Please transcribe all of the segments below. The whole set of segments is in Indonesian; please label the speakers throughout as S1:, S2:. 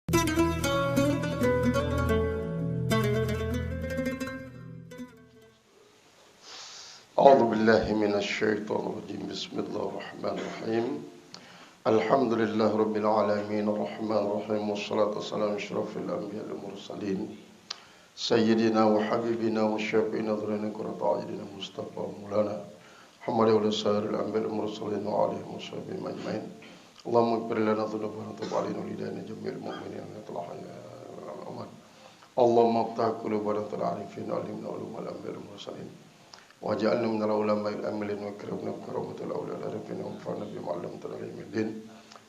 S1: أعوذ بالله من الشيطان الرجيم بسم الله الرحمن الرحيم الحمد لله رب العالمين الرحمن الرحيم والصلاة والسلام على أشرف الأنبياء والمرسلين سيدنا وحبيبنا وشفيعنا ذرينا قرة أعيننا مصطفى مولانا محمد وسائر الأنبياء والمرسلين وعليهم وصحبهم أجمعين اللهم اغفر لنا ذنوبنا وتب علينا ولدينا جميع المؤمنين والأموات اللهم افتح قلوبنا العارفين وعلمنا علوم الأنبياء والمرسلين وجعلنا من العلماء العاملين وكرمنا بكرامة الأولياء العارفين وانفعنا بما علمتنا علم الدين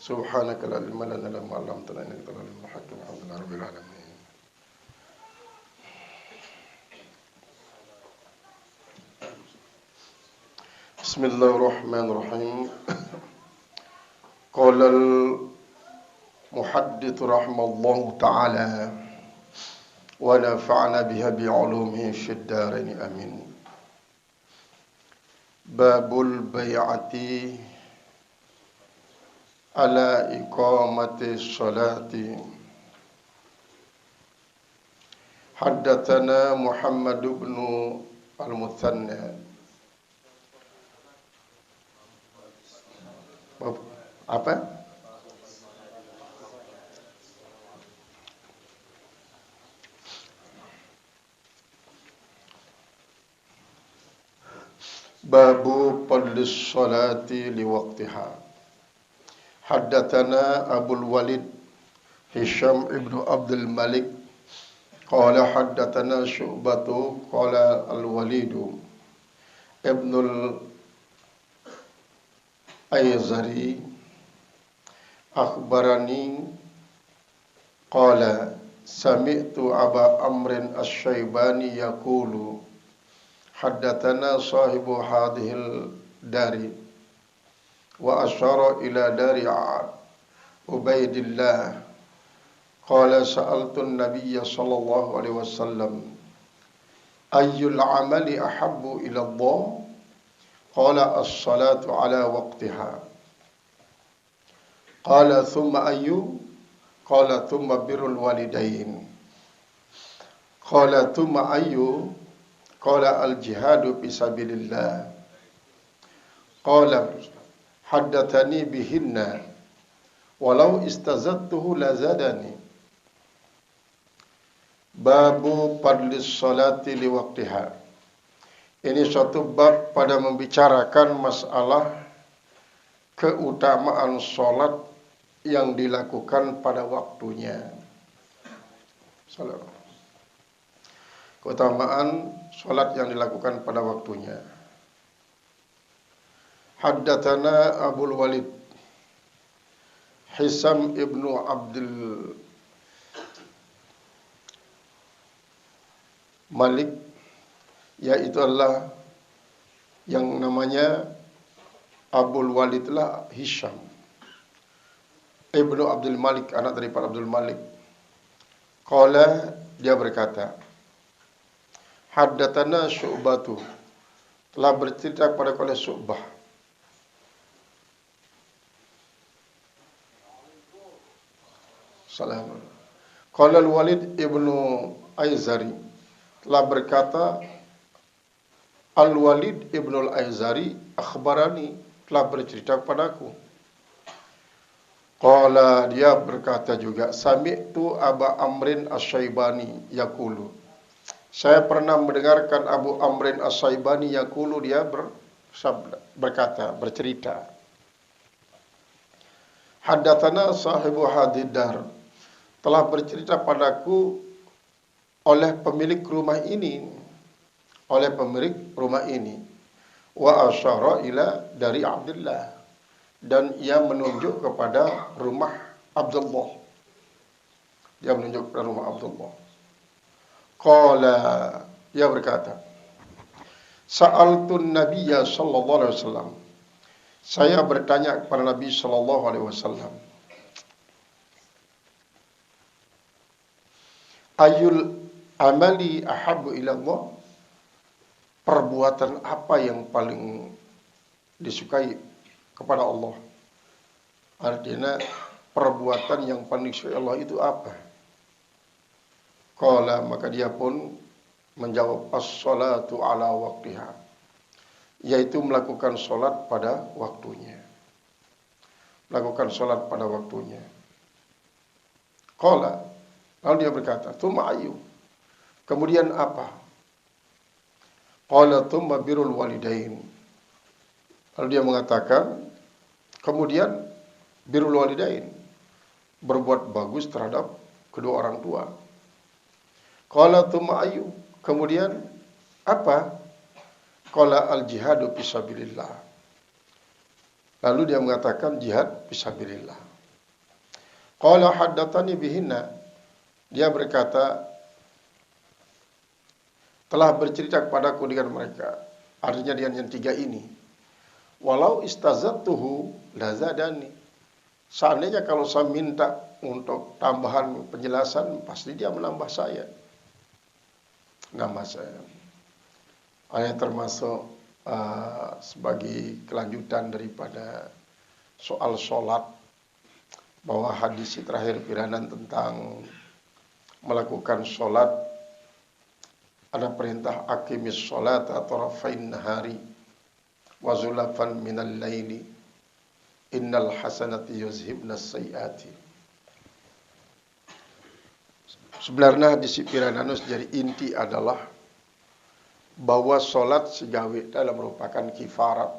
S1: سبحانك لا علم لنا إلا ما علمتنا إنك أنت العليم الحكيم الحمد لله رب العالمين. بسم الله الرحمن الرحيم. قال المحدث رحمه الله تعالى ونفعنا بها بعلومه في الدارين آمين. Babul bay'ati ala iqamati sholati. Haddatsana Muhammad bin al-Muthanna. Apa? Babu fadlis sholati liwaqtiha. Haddatsana Abul Walid Hisham ibnu Abdul Malik qala haddatsana Syu'batu qala Al-Walidu ibnul Aizari akhbarani qala sami'tu Aba Amrin Asy-Syaibani yaqulu haddatsana sahibu hadhil dari wa asyara ila dari Ubaidillah qala sa'altu an-nabiyya sallallahu alaihi wasallam ayyul amali ahabbu ila Allah qala as-salatu ala waqtiha qala thumma ayyu qala thumma birrul walidain qala thumma ayyu qala al-jihadu fisabilillah qala haddatsani bihinna walau istazadtuhu lazadani. Babu fadlis sholati liwaqtiha. Ini suatu bab pada membicarakan masalah keutamaan sholat yang dilakukan pada waktunya. Salam. Keutamaan sholat yang dilakukan pada waktunya. Haddatsana Abul Walid Hisam ibnu Abdul Malik, yaitu adalah yang namanya Abul Walid lah Hisham ibnu Abdul Malik, anak daripada Abdul Malik. Qala, dia berkata, haddatsana Syu'batu, telah bercerita kepada oleh Syu'bah. Salam. Qala Al-Walid ibnu Aizari, telah berkata Al-Walid ibnu Al-Aizari akhbarani, telah bercerita kepadaku. Qala, dia berkata juga, sami'tu Aba Amrin Asy-Syaibani yaqulu, saya pernah mendengarkan Abu Amrin As-Syaibani yaqulu, dia berkata, bercerita. Haddatsana sahibu hadidar, telah bercerita padaku oleh pemilik rumah ini, wa asyara ila dari Abdullah, dan ia menunjuk kepada rumah Abdullah. Dia menunjuk kepada rumah Abdullah. Qala, dia berkata, sa'altun nabiyya sallallahu alaihi wasallam, saya bertanya kepada Nabi sallallahu alaihi wasallam, ayul amali ahabbu ila Allah, perbuatan apa yang paling disukai kepada Allah. Artinya perbuatan yang paling disukai Allah itu apa? Qala, maka dia pun menjawab, as-salatu ala waqtiha, yaitu melakukan solat pada waktunya. Melakukan solat pada waktunya. Qala, lalu dia berkata, tsumma ayu, kemudian apa? Qala tsumma birrul walidain. Lalu dia mengatakan, kemudian birrul walidain, berbuat bagus terhadap kedua orang tua. Qala tsumma ayu, kemudian apa? Qala al-jihadu fisabilillah. Lalu dia mengatakan jihad fisabilillah. Qala haddatsani bihinna, dia berkata telah bercerita kepadaku dengan mereka. Artinya dengan yang tiga ini. Walau istazattuhu lazadani. Seandainya kalau saya minta untuk tambahan penjelasan, pasti dia menambah saya. Nambah saya. Hanya termasuk sebagai kelanjutan daripada soal solat, bahwa hadis terakhir piranan tentang melakukan solat, ada perintah aqimis sholata tarafain nahari wa zulafan minal laili innal hasanati yuzhibnas sayyiati. Sebenarnya hadis pirananus jadi inti adalah bahwa solat sigawe adalah merupakan kifarat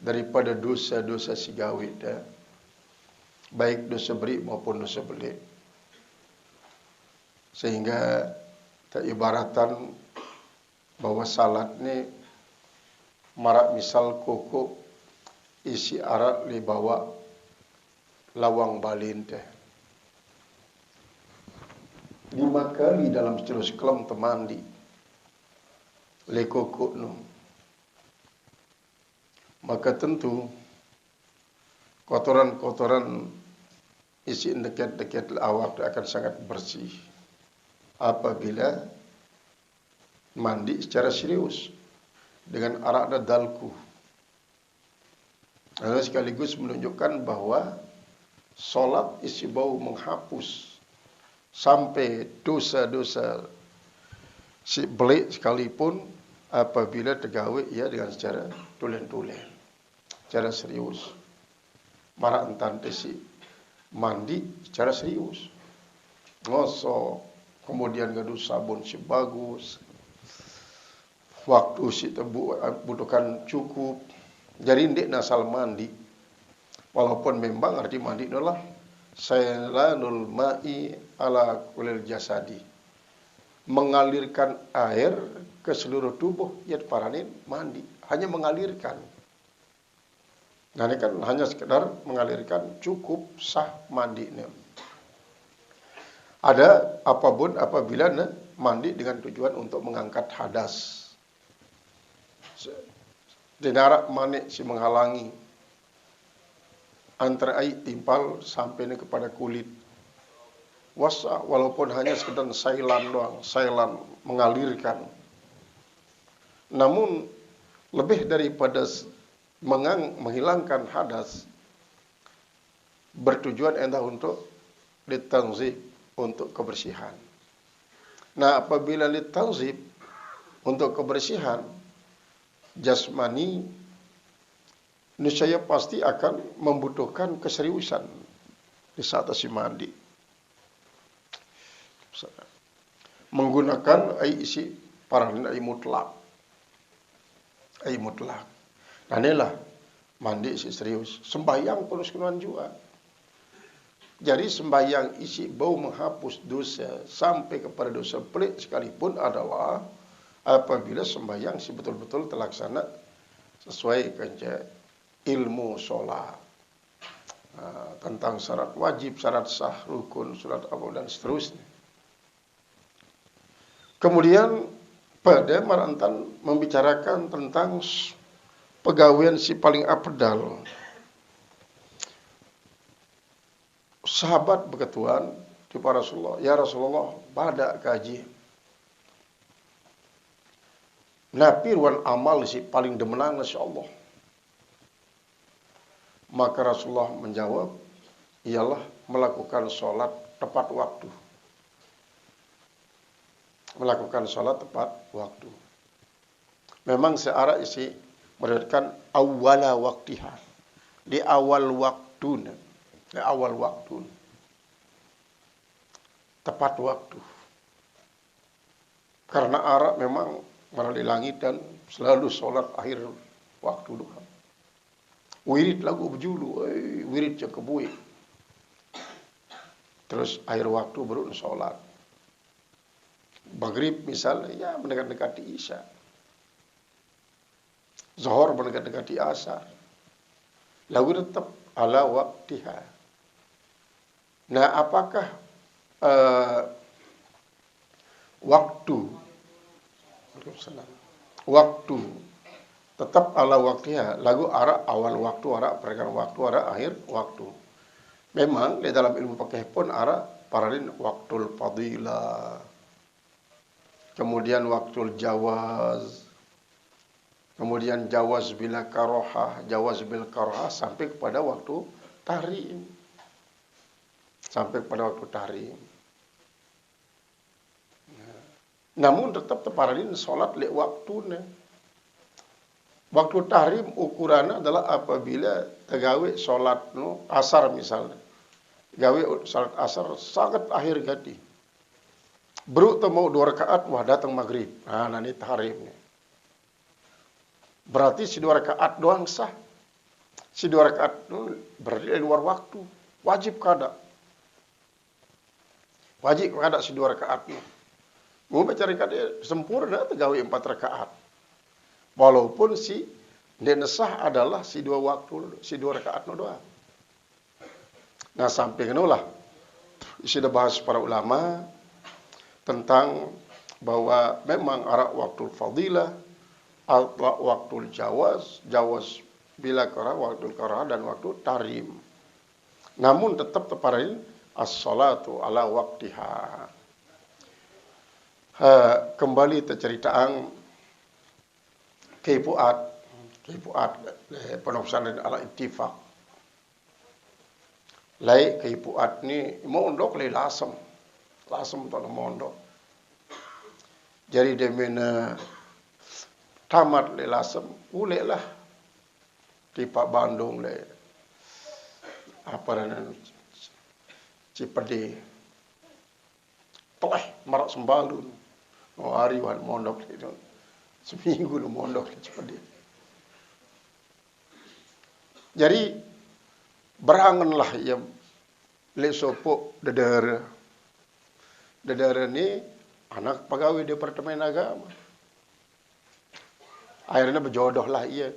S1: daripada dosa-dosa sigawe, baik dosa beri maupun dosa belit. Sehingga ibaratan bahwa salat ni marak misal koko isi arat li bawa lawang balin teh 5 kali dalam terus kelam temandi le koko nu, maka tentu kotoran-kotoran isi dekat-dekat awak akan sangat bersih apabila mandi secara serius dengan arak dan dalku. Lalu sekaligus menunjukkan bahwa solat isi bau menghapus sampai dosa-dosa si belik sekalipun apabila tergawe ia dengan secara tulen-tulen, secara serius. Marak entan si mandi secara serius, ngosok, kemudian ngadu sabun si bagus, waktu si tebu butuhkan cukup. Jadi ndik nasal mandi, walaupun memang arti mandi adalah sailanul ma'i ala kulil jasadi, mengalirkan air ke seluruh tubuh. Ya paranin mandi hanya mengalirkan. Nah ini kan hanya sekedar mengalirkan, cukup sah mandi. Ada apapun apabila mandi dengan tujuan untuk mengangkat hadas. Dinarak manik si menghalangi antara air timpal sampai kepada kulit. Wasa walaupun hanya sekedar sailan doang, sailan mengalirkan. Namun lebih daripada menghilangkan hadas, bertujuan entah untuk ditanzib, untuk kebersihan. Nah apabila ditanzib untuk kebersihan jasmani, niscaya pasti akan membutuhkan keseriusan di saat si mandi. Menggunakan air isi paranin air mutlak. Air mutlak. Nah inilah mandi isi serius. Sembahyang pun sekenuan juga. Jadi sembahyang isi bau menghapus dosa sampai kepada dosa pelik sekalipun adalah apabila sembahyang si betul-betul terlaksana sesuai dengan ilmu solat, tentang syarat wajib, syarat sah, rukun, surat apa dan seterusnya. Kemudian pada marantan membicarakan tentang pegawaian si paling afdal. Sahabat berketuan kepada Rasulullah, ya Rasulullah, pada kaji napi ruan amal si paling demenang insya Allah. Maka Rasulullah menjawab, ialah melakukan sholat tepat waktu. Melakukan sholat tepat waktu. Memang searah isi meriwayatkan awwala waktiha. Di awal waktu. Di awal waktu. Tepat waktu. Karena Arab memang melalui langit dan selalu sholat akhir waktu duha. Wirid lagu berjulu, wirid yang kebui. Terus akhir waktu baru sholat. Maghrib misalnya, ya mendekat-dekati Isya. Zuhur mendekat-dekati Asar. Lagu tetap ala waktiha. Nah, apakah waktu tetap ala waktiha? Lagu arah awal waktu, arah perkara waktu, arah akhir waktu. Memang di dalam ilmu fikih pun arah paralin waktul fadilah. Kemudian waktul jawaz. Kemudian jawaz bila karohah, jawaz bil karohah sampai kepada waktu tahrim. Sampai kepada waktu tahrim. Namun tetap teparalin solat le waktu. Waktu tahrim ukurannya adalah apabila tegawe solat asar misalnya. Gawe salat asar sangat akhir gadi. Baru mau 2 rakaat wah datang maghrib. Nah, ini tahrim. Berarti si 2 rakaat doang sah. Si 2 rakaat berarti di luar waktu. Wajib kada. Wajib kada si 2 rakaat. Mau mencari kada sempurna tegawe 4 rakaat. Walaupun si sah adalah si 2 waktu, si 2 rakaat doang. Nah, sampai kenulah sudah bahas para ulama tentang bahwa memang arah waktu fadilah, waktu jawaz bila karah, waktu karah dan waktu tahrim. Namun tetap teparain as-salatu ala waktiha. Kembali terceritaan keipuat penopsan ala ittifaq. Lai keipuat ni mondok lai lasem tak mondok. Jadi dia mana tamat lai lasem, ulek lah di Pak Bandung lai apa namanya Cipede. Teleh marak sembalun. Oh hari wan mondok itu. Seminggu lu mondok di Cipede. Jadi beranganlah ia lesopo dedara ni anak pegawai Departemen Agama. Akhirnya berjodoh lah ia.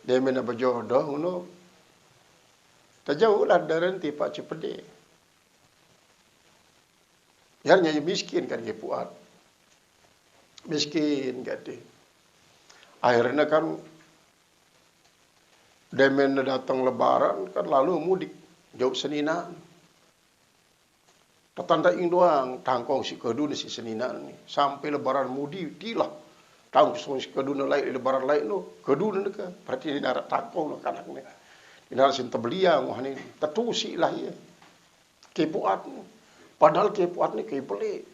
S1: Dia mana berjodoh ngono. Terjauh lah dari Pak Cipede. Yarnya miskin kan dia puat. Miskin gade. Akhirnya kan demen datang lebaran kan lalu mudik jauh Seninan. Tetanda ing doang tangkong si kedua si Seninan ni sampai lebaran mudik dilah tangkong si kedua lain lebaran lain no kedua ni ke berarti ni narak tangkong no kanak ni narak sin tebeliang wah ni tetusi lah ya kepuat ni padahal kepuat ni kepele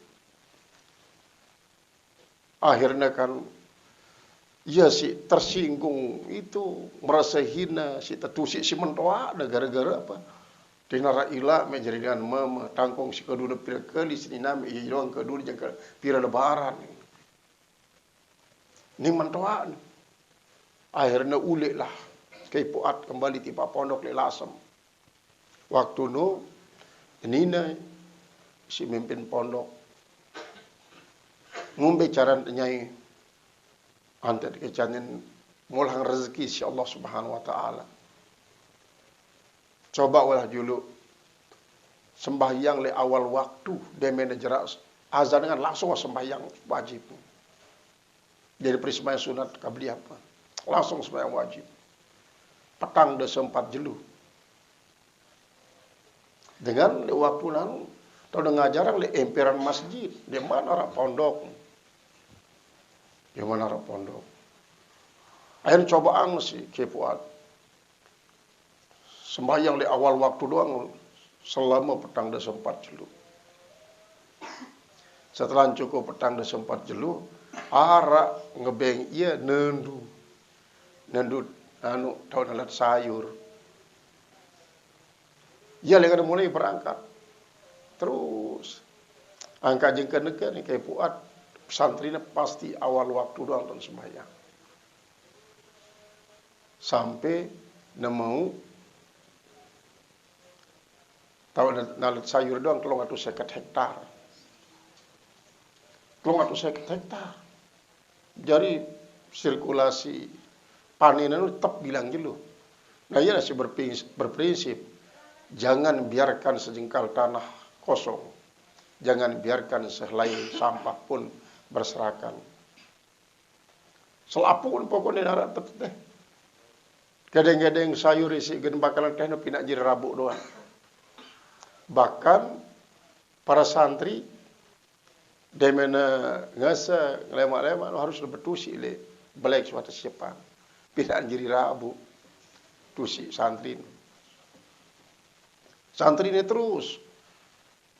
S1: akhirnya kan ya si tersinggung itu merasa hina si tetusi si mentoa gara-gara apa dinara ila menjadikan mama tangkong si kedua pira kali Seninam iya doang kedua jangka pira lebaran ni mentoa akhirnya ulek lah keipuat kembali tiba pondok le lasem waktu nu nina si mimpin pondok ngumbe caran nyai antar kecanin mulang rezeki si Allah Subhanahu wa taala. Coba ulah dulu sembahyang le awal waktu dia manajer azan dengan langsung sembahyang wajib. Dari perisembahyang sunat kabli apa? Langsung sembahyang wajib. Petang dah sempat jelu. Dengan le waktu nan atau dengan jarang le emperan masjid di mana orang pondok. Di mana orang pondok. Akhirnya cobaan si kepuat. sembahyang di awal waktu doang selama petang dah sempat jelu. Setelah cukup petang dah sempat jelu, arak ngebeng ia nendu tahun alat sayur. Ia lagi mulai berangkat. Terus angkat jengka neka ni kayak puat pesantren pasti awal waktu doang dan sembahyang. Sampai nemau tahu nalat sayur doang 350 hektar. 350 hektar. Jadi sirkulasi panen itu tetap bilang dulu. Nah, ia masih berprinsip jangan biarkan sejengkal tanah kosong. Jangan biarkan sehelai sampah pun berserakan. Selapun pokoknya darat teteh. Kadang-kadang sayur isi gen bakalan teh pinak jadi rabuk doang. Bahkan para santri demena ngasa ngelemak-lemak harus bertusi le belek suatu siapa. Pinak jadi rabuk. Tusi santri. Santri ini terus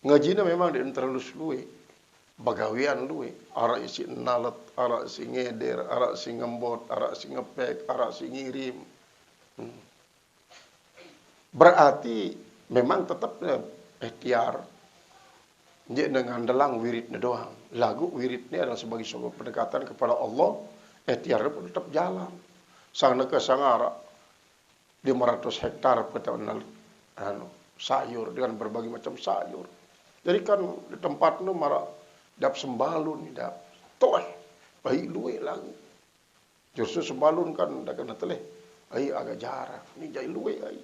S1: ngajina memang dia terlalu luwe. Bagawian luwe. Arak isi nalet, arak isi ngeder, arak isi ngembot, arak isi ngepek, arak isi ngirim. Berarti memang tetap ikhtiar. Dia dengan dalang wiridnya doang. Lagu wiridnya adalah sebagai sebuah pendekatan kepada Allah. Ikhtiarnya pun tetap jalan. Sang neka sang arak 500 hektar petani sayur dengan berbagai macam sayur. Jadi kan di tempat itu marak dap sembalun dap toh baik luwe lagi. Justru sembalun kan dah kena teleh. Ai agak jarang. Ini jadi luwe ai.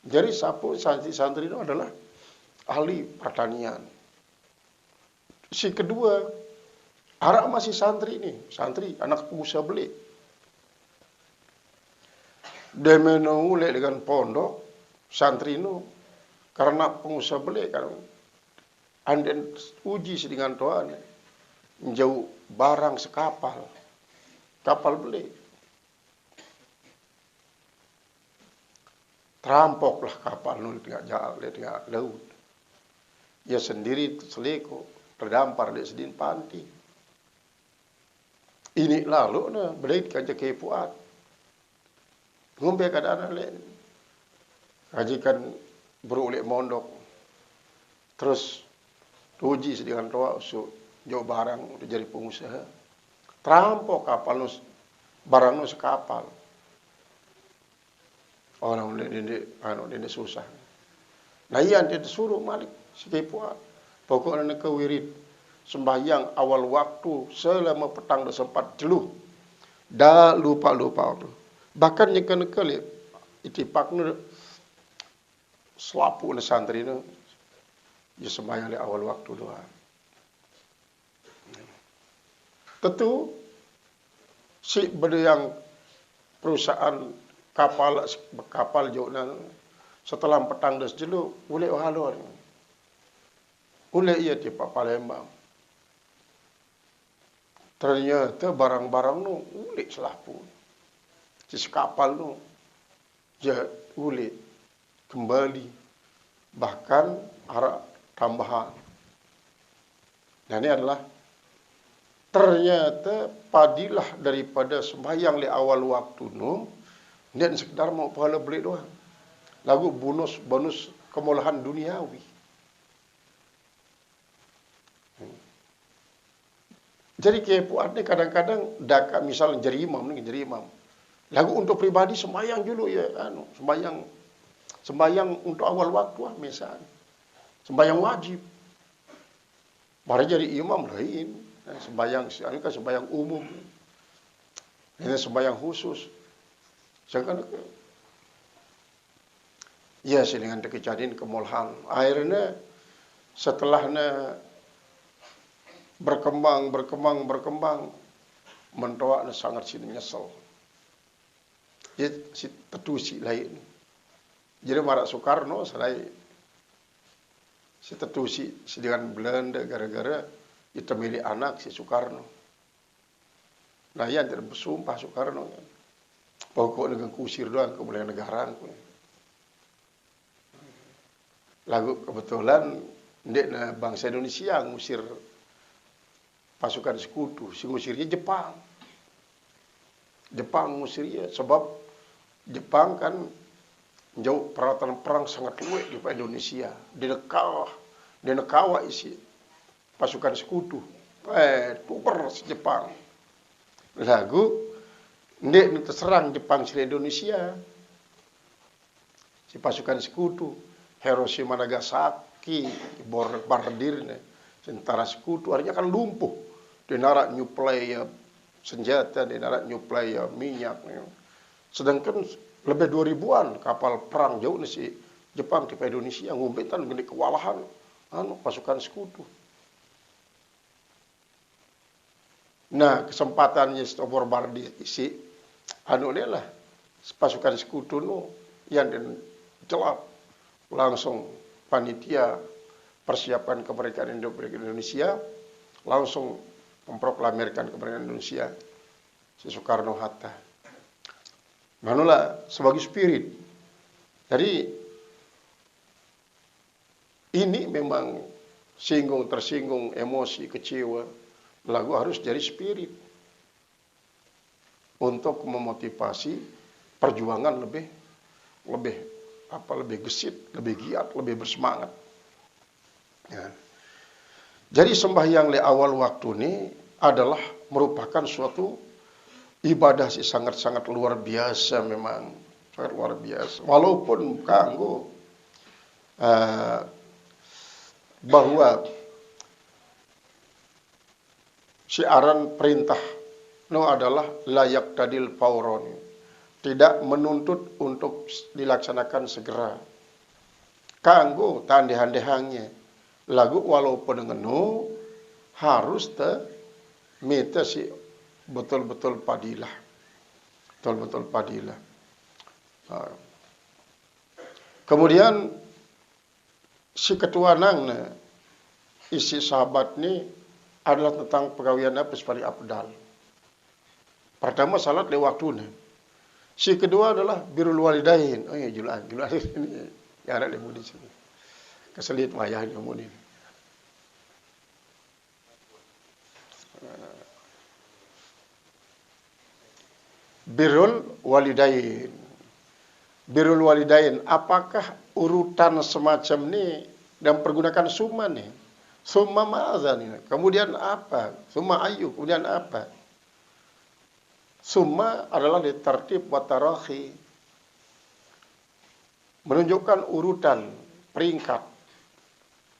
S1: Jadi sapu santri itu adalah ahli pertanian. Si kedua, arak masih santri ini, santri anak pengusaha beli. Dia menoleh dengan pondok santri itu karena pengusaha beli kan. Anden uji sedingan tuan jauh barang sekapal, kapal beli. Terampoklah kapal itu tengah laut. Ia sendiri seleko terdampar di sedin panti. Ini lalu na belit kaja kepuat. Ngombe keadaan lain. Kajikan berulik mondok. Terus uji sedingan toa usuk jauh barang udah jadi pengusaha. Terampok kapal nus barang nus kapal. Orang ini susah. Nah iya dia disuruh malik sekepuat. Pokoknya nak wirid sembahyang awal waktu selama petang dah sempat jeluh. Dah lupa tu. Bahkan yang kena itipak ni selapu ni santri ni dia sembahyang di awal waktu doa. Tentu si benda yang perusahaan kapal jauh setelah petang dah jelu boleh halor. Boleh ia di Palembang. Ternyata barang-barang nu ulik selapu. Si kapal nu ya ulik kembali bahkan arah tambahan. Dan ini adalah ternyata padilah daripada sembahyang di awal waktu nu dia sekedar mau pahala beli doang. Lagu bonus kemulahan duniawi. Jadi kepuat ni kadang-kadang dak misalnya jadi imam. Lagu untuk pribadi sembahyang dulu ya sembahyang untuk awal waktu misalnya. Sembahyang wajib. Baru jadi imam lain. Sembahyang umum. Ini sembahyang khusus. Jangan ya dengan kejadian kemulahan. Akhirnya setelahnya berkembang mentoak sangat sini nyesel. Dia si tetusi lain. Jadi marak Soekarno selain si tetusi dengan Belanda gara-gara itu milik anak si Soekarno. Nah ia tidak bersumpah Soekarno kan. Pokok dengan kusir doang kemudian negara. Lagu kebetulan ndek bangsa Indonesia ngusir pasukan sekutu, si ngusirnya Jepang. Jepang ngusirnya sebab Jepang kan jauh peralatan perang sangat luwek di Indonesia. Di Nekawa isi pasukan sekutu. Puper si Jepang. Lagu ndek terserang Jepang si Indonesia. Si pasukan sekutu Hiroshima Nagasaki bombardirnya tentara sekutu artinya kan lumpuh. Dia narak nyuplai senjata, dia narak nyuplai minyak. Sedangkan lebih 2000-an kapal perang jauh si Jepang di Indonesia ngumpetan gede kewalahan pasukan sekutu. Nah, kesempatannya bombardir isi lah pasukan sekutu yang celap langsung panitia persiapan kemerdekaan Indonesia langsung memproklamirkan kemerdekaan Indonesia si Soekarno Hatta. Manulah sebagai spirit. Jadi ini memang tersinggung, emosi, kecewa. Lagu harus jadi spirit untuk memotivasi perjuangan lebih gesit, lebih giat, lebih bersemangat. Ya. Jadi sembahyang di awal waktu ini adalah merupakan suatu ibadah sih sangat-sangat luar biasa memang. Sangat luar biasa. Walaupun kanggo bahwa siaran perintah adalah layak tadil fauron. Tidak menuntut untuk dilaksanakan segera. Kanggo tandehang-dehangnya. Lagu walaupun ngenu harus meta si betul-betul padilah. Betul-betul padilah. Kemudian si ketua nang isi sahabat ni adalah tentang pegawaian apa seperti abdal. Pertama salat di waktu ni. Si kedua adalah birrul walidain. Oh ya julaan ini ya ada di sini. Keselit wayah di ini. Birrul walidain. Birrul walidain, apakah urutan semacam ini dan pergunakan summa nih? Summa ma'azan ini. Kemudian apa? Summa ayu, kemudian apa? Summa adalah di tertib wa tarakhi. Menunjukkan urutan, peringkat.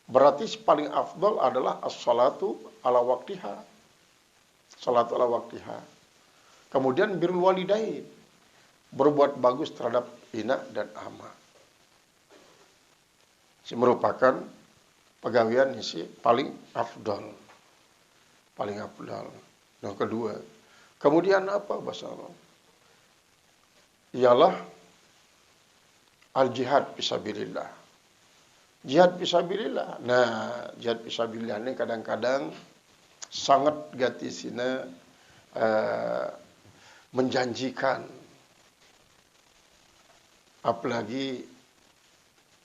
S1: Berarti paling afdal adalah as-salatu ala waktiha. Salatu ala waktiha. Kemudian birrul walidain. Berbuat bagus terhadap inak dan ama. Ini merupakan pegawaian isi paling afdal. Paling afdal. Yang kedua. Kemudian apa bahasa Allah? Ialah al-jihad fisabilillah. Jihad fisabilillah. Nah, jihad fisabilillah ini kadang-kadang sangat gatisina menjanjikan. Apalagi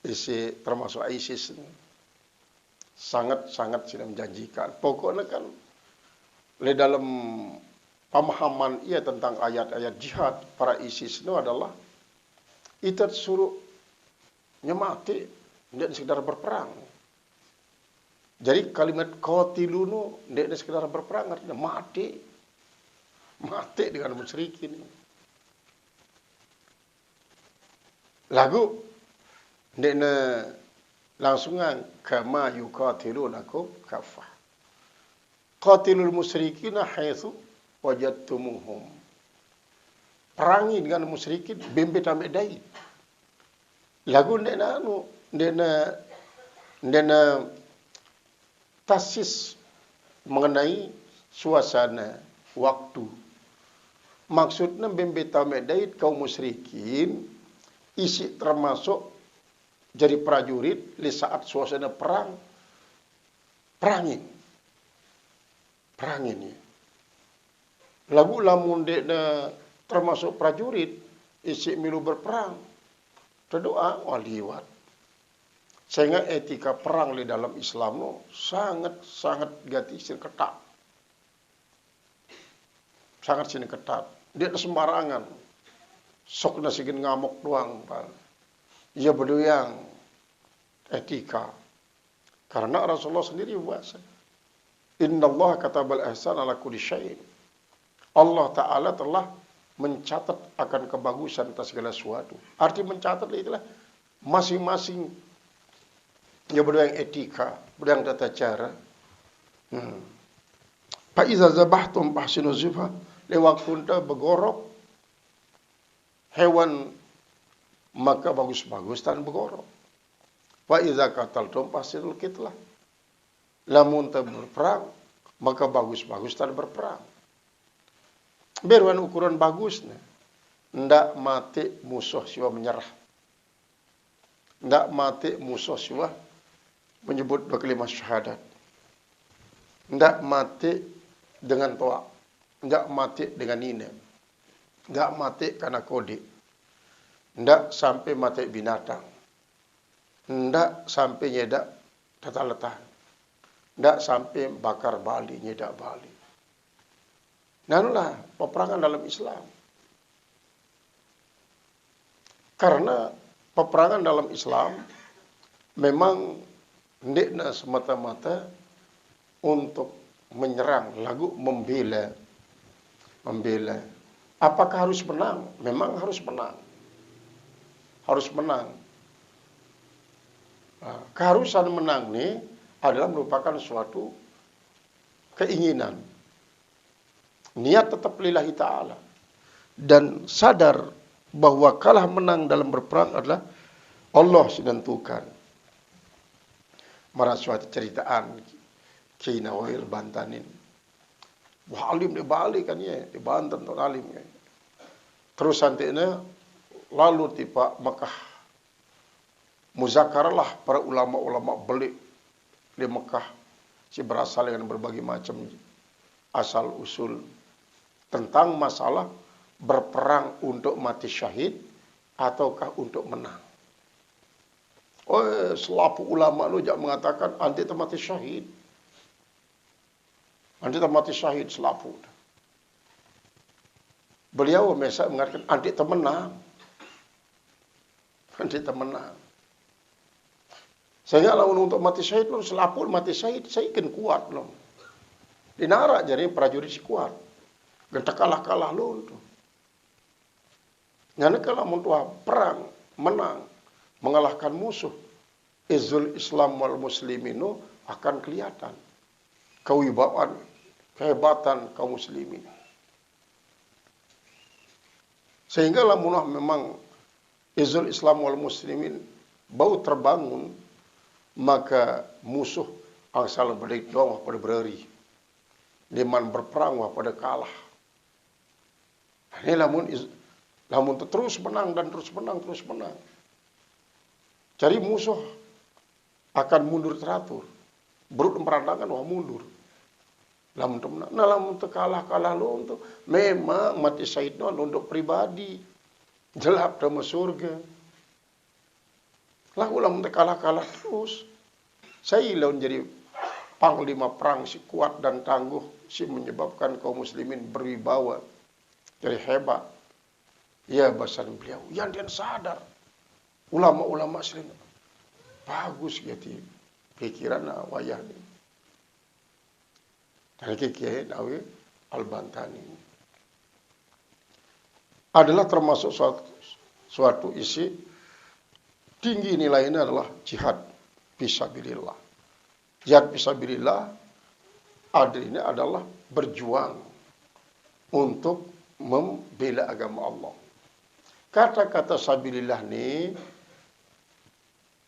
S1: isi termasuk ISIS sangat-sangat sudah menjanjikan. Pokoknya kan di dalam pemahaman ia tentang ayat-ayat jihad para ISIS itu adalah itu suruh nyemati, tidak sekedar berperang. Jadi kalimat qatilunu tidak sekedar berperang, artinya mati dengan musyrikin. Lagu tidak langsungan kama yuqatilunakum kafah. Qatilul musyrikina haitsu wajadtumuhum. Perangi dengan musyrikin bembet ambek dai. Lagu ndena tasis mengenai suasana waktu. Maksudnya bembet ambek dai kaum musyrikin isi termasuk jadi prajurit di saat suasana perang. Perangin ya. Lagu lamun dekna termasuk prajurit isi milu berperang. Terdoa waliwat. Sehingga etika perang di dalam Islam no, sangat gati sin ketat. Sangat sin ketat. Dia sembarangan. Sok nasigin ngamuk doang. Ia berduyang etika. Karena Rasulullah sendiri bahasa. Inna Allah katabal ihsan ala kulli syai'in. Allah Ta'ala telah mencatat akan kebagusan atas segala sesuatu. Arti mencatat itulah masing-masing ya berduyang etika, berduyang tata cara. Fa iza zabahtum fahsinu zibha. Lewat kunta begorok hewan maka bagus-bagus dan begorok. Fa iza qataltum fahsinul qitlah. Lamun ta berperang maka bagus-bagus dan berperang. Beruan ukuran bagusnya. Ndak mati musuh siwa menyerah. Ndak mati musuh siwa menyebut dua kalimat syahadat. Ndak mati dengan toa. Ndak mati dengan nina. Ndak mati karena kode. Ndak sampai mati binatang. Ndak sampai nyedak tata letak. Ndak sampai bakar bali, nyedak bali. Nanulah peperangan dalam Islam. Karena peperangan dalam Islam memang tidak semata-mata untuk menyerang, lagu membela. Apakah harus menang? Memang harus menang. Harus menang. Nah, keharusan menang ini adalah merupakan suatu keinginan. Niat tetap lillahi ta'ala. Dan sadar bahwa kalah menang dalam berperang adalah Allah menentukan. Marah suatu ceritaan Kiai Nawail Bantanin. Wah alim di Bali kan ya, di Banten tuh alim ya. Terus nantinya lalu tiba Mekah. Muzakarlah para ulama-ulama beli di Mekah. Si berasal dengan berbagai macam asal usul tentang masalah berperang untuk mati syahid ataukah untuk menang. Oh, selapu ulama lu jangan mengatakan anti mati syahid. Anti mati syahid selapu. Beliau mengatakan anti menang. Anti menang. Sehingga lawan untuk mati syahid lu selapu mati syahid saya ikan kuat loh. Dinara jadi prajurit si kuat. Genta kalah lu tu. Nyana kalau muntua perang, menang, mengalahkan musuh, izul Islam wal musliminu akan kelihatan. Kewibawaan, kehebatan kaum muslimin. Sehingga lamunah memang izul Islam wal muslimin bau terbangun, maka musuh angsal berdek doang pada berari. Liman berperang pada kalah. Ini lamun terus menang dan terus menang. Cari musuh akan mundur teratur. Berut merandangan wah mundur. Lamun menang. Nah lamun kalah lo untuk memang mati syahid untuk pribadi. Jelap dalam surga. Lalu lamun kalah terus. Saya lawan jadi panglima perang si kuat dan tangguh si menyebabkan kaum muslimin berwibawa. Jadi hebat. Ya bahasan beliau. Yang dia sadar. Ulama-ulama sering. Bagus gitu. Pikiran wayah ni. Dan Kiai Nawawi Al-Bantani. Adalah termasuk suatu isi. Tinggi nilainya adalah jihad fisabilillah. Jihad fisabilillah. Ini adalah berjuang. Untuk membela agama Allah. Kata-kata sabilillah ni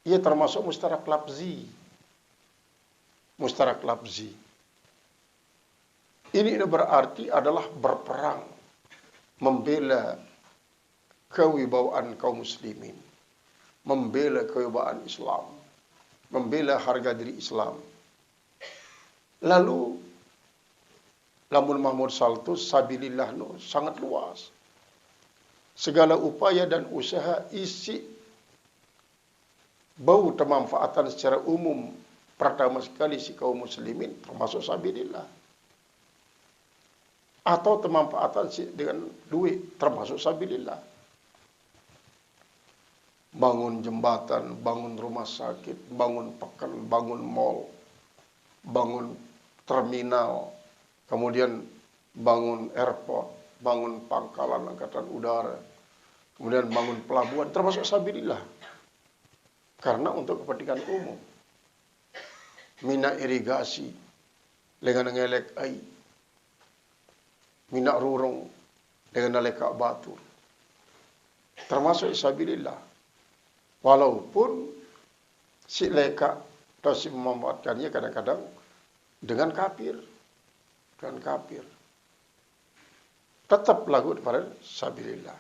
S1: ia termasuk mustarak lafzi. Mustarak lafzi. Ini berarti adalah berperang, membela kewibawaan kaum muslimin, membela kewibawaan Islam, membela harga diri Islam. Lalu lamun Mahmud Saltus sabilillah no sangat luas. segala upaya dan usaha isi bau kemanfaatan secara umum pertama sekali si kaum muslimin termasuk sabilillah, atau kemanfaatan dengan duit termasuk sabilillah. Bangun jembatan, bangun rumah sakit, bangun pekan, bangun mall, bangun terminal, kemudian bangun airport, bangun pangkalan angkatan udara, kemudian bangun pelabuhan, termasuk sabilillah. Karena untuk kepentingan umum. Mina irigasi, dengan ngelek air, mina rurung, dengan naleka batur, termasuk sabilillah. Walaupun si leka atau si memanfaatkannya kadang-kadang dengan kafir, tetap lagu kepada sabilillah.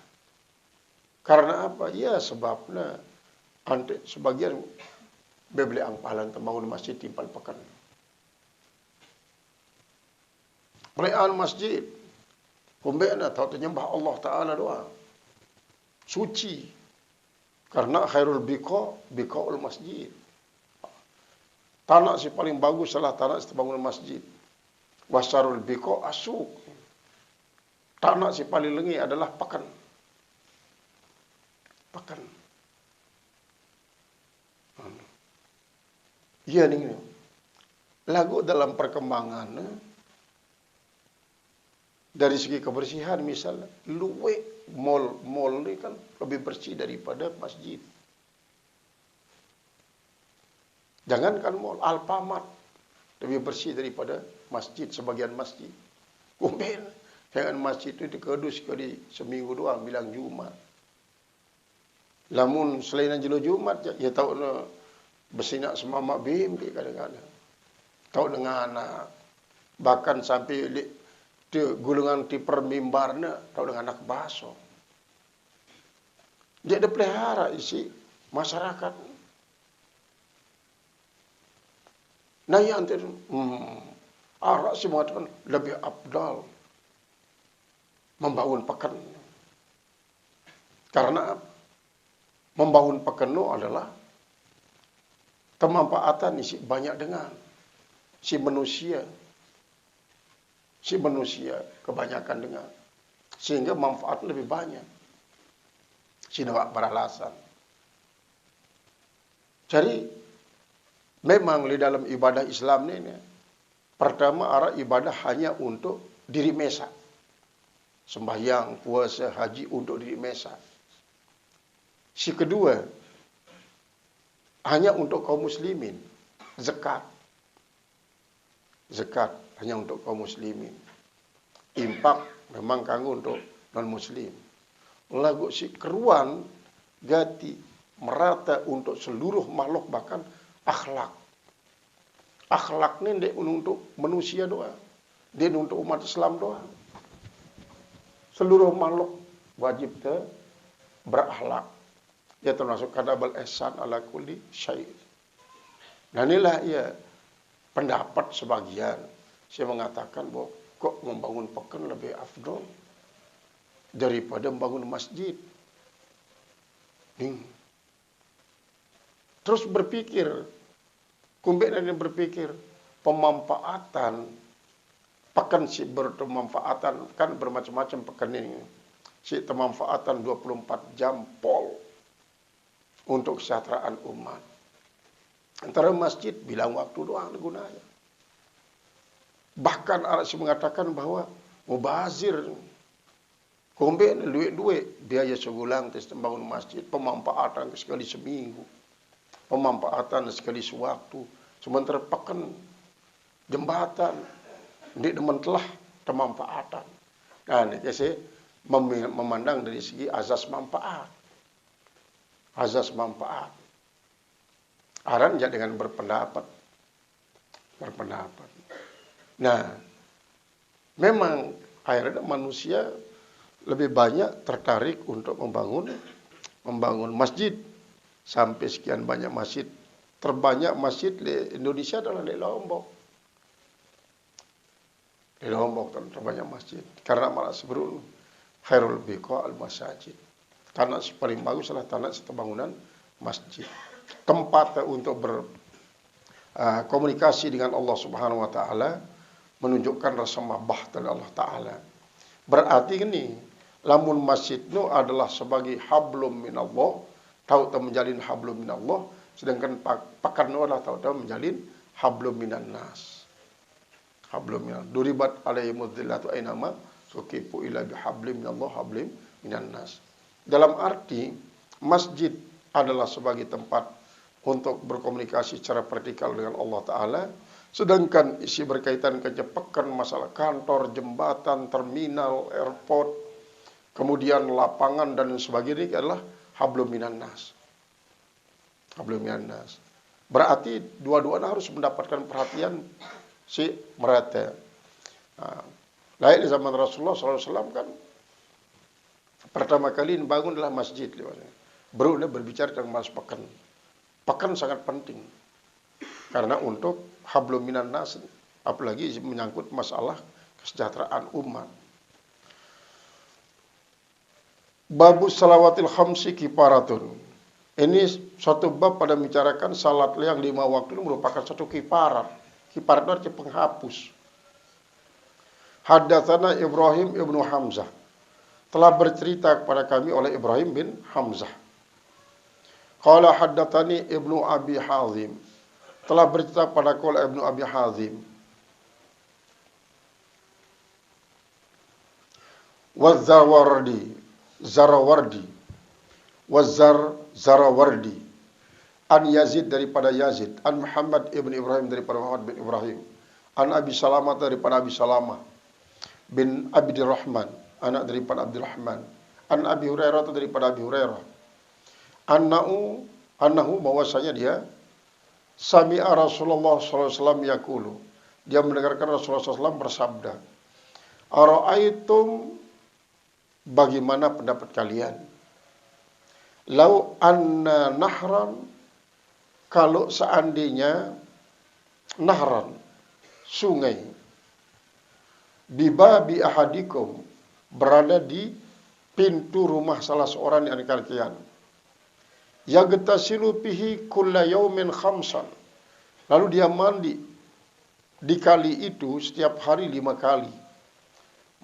S1: Karena apa? Ya sebabnya sebagian bebeli angpalan tembangun masjid timpal pekan. Perayaan masjid, kumbena atau menyembah Allah Taala doa, suci. Karena khairul biqa'ul masjid. Tanah si paling bagus adalah tanah si bangun masjid. Wasarul biqa' asuk. Tanah si paling lengi adalah pekan. Iya nih. Lagu dalam perkembangan dari segi kebersihan misalnya, luwe mall ini kan lebih bersih daripada masjid. Jangankan mall, Alfamart lebih bersih daripada masjid, sebagian masjid. Kumpen, jangan masjid itu dikedus sekali seminggu doang bilang Jumat. Lamun selain jelo Jumat ya tahu na bersinak semamak bim kadang-kadang. Tahu dengan anak, bahkan sampai gulungan di permimbarnya tahu dengan anak baso. Dia ada pelihara isi masyarakat. Nah yang itu, arah si mengatakan lebih abdal membangun pekan. Karena membangun pekan itu adalah kemanfaatan isi banyak dengan si manusia kebanyakan dengan, sehingga manfaat lebih banyak. Sini beralasan. Jadi memang di dalam ibadah Islam ini, pertama arah ibadah hanya untuk diri mesa. Sembahyang, puasa, haji untuk diri mesa. Si kedua, hanya untuk kaum muslimin. Zakat hanya untuk kaum muslimin. Impak memang kanggo untuk non muslim. Lagu si keruan gati merata untuk seluruh makhluk, bahkan akhlak. Akhlak ni dia untuk manusia doa. Dia untuk umat Islam doa. Seluruh makhluk wajib berakhlak. Dia termasuk kadabal ihsan ala kulli syai'. Dan inilah ya pendapat sebagian. Saya mengatakan bahwa kok membangun pekan lebih afdol daripada membangun masjid. Terus berpikir, pemanfaatan pekan si bermanfaatan kan bermacam-macam pekan ini. Si pemanfaatan 24 jam pol untuk kesejahteraan umat. Antara masjid bilang waktu doang gunanya. Bahkan Arab mengatakan bahwa mubazir komben duit biaya sebulan tes membangun masjid, pemanfaatan sekali seminggu, pemanfaatan sekali sewaktu. Sementara pekan jembatan di demen telah pemanfaatan. Nah, ini saya memandang dari segi azas manfaat. Aran ya dengan berpendapat. Nah, memang akhirnya manusia lebih banyak tertarik untuk membangun masjid. Sampai sekian banyak masjid. Terbanyak masjid di Indonesia adalah di Lombok. Di Lombok terbanyak masjid. Karena malah sebelum khairul biqa'al masajid. tanah paling bagus adalah tanah serta bangunan masjid. Tempat untuk berkomunikasi dengan Allah Subhanahu Wa Taala, menunjukkan rasa mahabbah dari Allah Taala. Berarti ini, lamun masjid itu adalah sebagai hablum minallah, tahu menjalin hablum minallah, sedangkan pakan itu adalah tahu menjalin hablum minan nas. Hablum minan. Duribat alaihimudz zillatu ainama suqifu ila bihablim minallah hablim minan nas. Dalam arti masjid adalah sebagai tempat untuk berkomunikasi secara vertikal dengan Allah Ta'ala, sedangkan isi berkaitan kejepekan masalah kantor, jembatan, terminal, airport, kemudian lapangan dan sebagainya adalah hablum minan nas. Hablum minan nas. Berarti dua-duanya harus mendapatkan perhatian si merata. Lahir di zaman Rasulullah SAW kan, pertama kali bangun adalah masjid. Baru berbicara tentang mas pekan. Pekan sangat penting. Karena untuk hablum minan nas, apalagi menyangkut masalah kesejahteraan umat. Babus salawatil khamsi kiparatun. Ini satu bab pada membicarakan salat yang 5 waktu itu merupakan satu kiparat. Kiparat itu artinya penghapus. Haddatsana Ibrahim ibnu Hamzah. Telah bercerita kepada kami oleh Ibrahim bin Hamzah. Qala haddatsani Ibnu Abi Hazim. Telah bercerita padaku oleh Ibnu Abi Hazim. Zarawardi. Zarawardi. An Yazid daripada Yazid. An Muhammad ibn Ibrahim daripada Muhammad bin Ibrahim. An Abi Salamah daripada Abi Salamah bin Abdurrahman, anak daripada Abdurrahman. An Abi Hurairah daripada Abi Hurairah. Annahu bahwasanya dia sami'a Rasulullah SAW yaqulu, dia mendengarkan Rasulullah SAW bersabda, ara'aitum, bagaimana pendapat kalian, lau anna nahran, kalau seandainya nahran, sungai, bibabi ahadikum, berada di pintu rumah salah seorang di antara kalian, yagtasilu bihi kulla yaumin khamsan, lalu dia mandi di kali itu setiap hari 5 kali.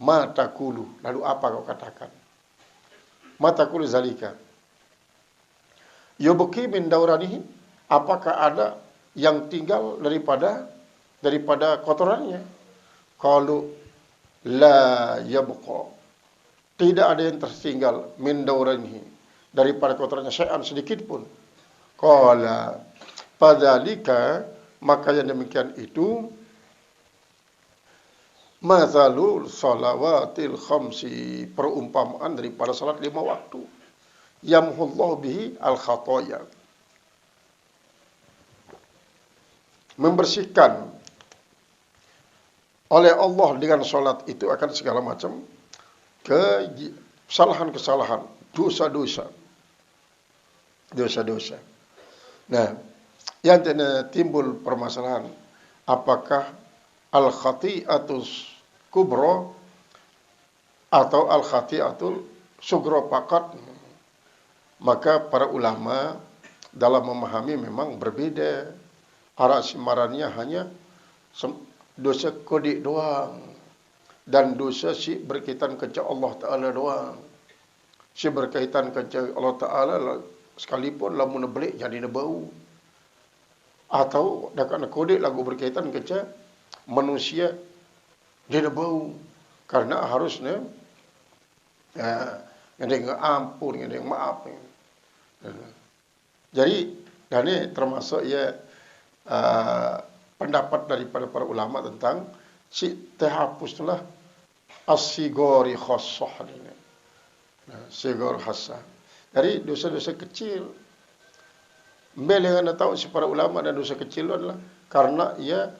S1: Mata kulu, lalu apa kau katakan? Mata kulu zalika yubki min dauranihi, apakah ada yang tinggal daripada kotorannya? Qalu la yabqa, tidak ada yang tertinggal, min dauranihi, daripada kotorannya syai'an sedikit pun. Qala fadzalika, maka yang demikian itu, mazalul salawatil khamsi, perumpamaan daripada salat 5 waktu, yamhullahu bihi al khatoya, membersihkan oleh Allah dengan salat itu akan segala macam kesalahan-kesalahan, dosa-dosa. Nah, yang timbul permasalahan, apakah al-khati'atus kubro atau al-khati'atul sugro pakat? Maka para ulama dalam memahami memang berbeda. Arah simarannya hanya dosa kodik doang, dan dosa si berkaitan kepada Allah Ta'ala doang. Si berkaitan kepada Allah Ta'ala sekalipun lamun belik jadi bau, atau dakan kodik lagu berkaitan kepada manusia dia bau, karena harusnya ada ampun, ada yang maaf. Jadi dan ini termasuk pendapat daripada para ulama tentang si terhapus itulah as-sigori khassah ini. Sigor khassah. Dari dosa-dosa kecil. Beliau yang tahu si para ulama dan dosa kecil itu adalah karena ia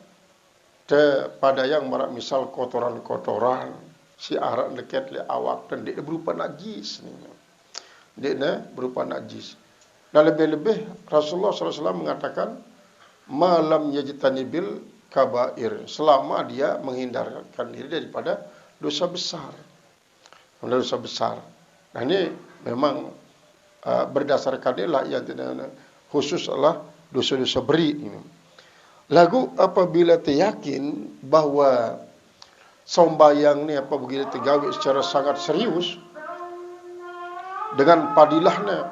S1: pada yang marak misal kotoran-kotoran si arak dekat le awak dan dia berupa najis ni. Dia berupa najis. Dan lebih-lebih Rasulullah SAW mengatakan malam yajtanibil kabair, selama dia menghindarkan diri daripada dosa besar. Dosa besar. Nah ini memang berdasarkan inilah yang khusus adalah dosa-dosa beri. Lagu apabila teryakin bahwa sombayang ni apabila tergawe secara sangat serius dengan padilahnya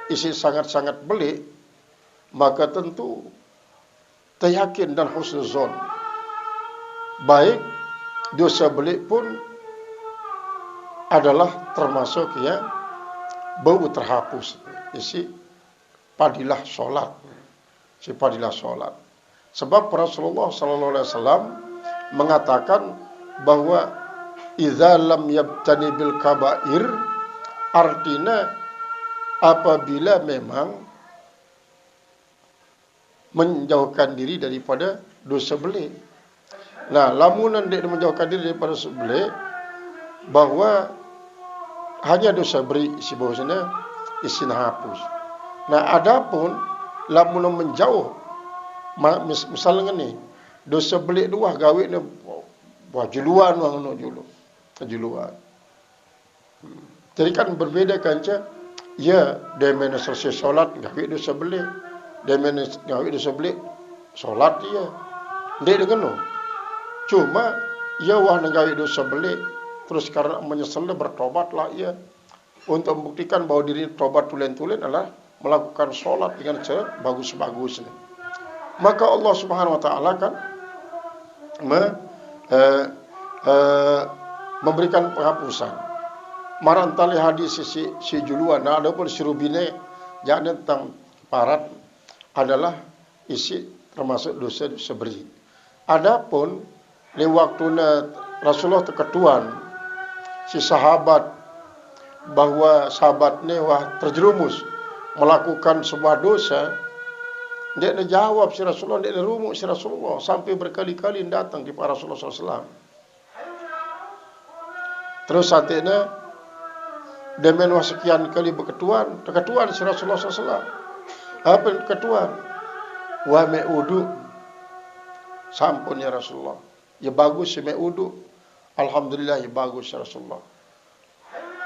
S1: isi sangat-sangat belik, maka tentu teryakin dan husnuzon baik dosa belik pun adalah termasuk yang baru terhapus isi padilah solat, si padilah solat. Sebab Rasulullah sallallahu alaihi wasallam mengatakan bahwa idza lam yabtani bil kabair, artinya apabila memang menjauhkan diri daripada dosa belik. Nah, lamunan dia menjauhkan diri daripada dosa belik, bahwa hanya dosa beri isi bahasanya isin hapus. Nah, adapun lamunan menjauh, misalnya ni dosa belik dua gawe ni juluan wang no juluan. Jadi kan berbeda kan ya, dia mana selesai solat gawe dosa belik, dia mana gawe dosa belik solat dia. Dia dengan no. Cuma ia wah gawe dosa belik terus karena menyesalnya bertobatlah ia untuk membuktikan bahwa diri tobat tulen-tulen adalah melakukan solat dengan cara bagus-bagusnya. Maka Allah Subhanahu Wa Taala kan memberikan penghapusan. Marantali hadis si juluan, nah ada pun si rubine jangan tentang parat adalah isi termasuk dosa beri. Adapun di waktuna Rasulullah terketuan si sahabat bahwa sahabat ni wah terjerumus melakukan sebuah dosa, dia nak jawab si Rasulullah, dia nak rumuk si Rasulullah sampai berkali-kali datang di para Rasulullah SAW. Terus saatnya dia menwah sekian kali berketuan, terketuan si Rasulullah SAW. Apa ketuan? Wa me'udu. Sampun ya Rasulullah. Ya bagus si me'udu. Alhamdulillah ya bagus ya Rasulullah.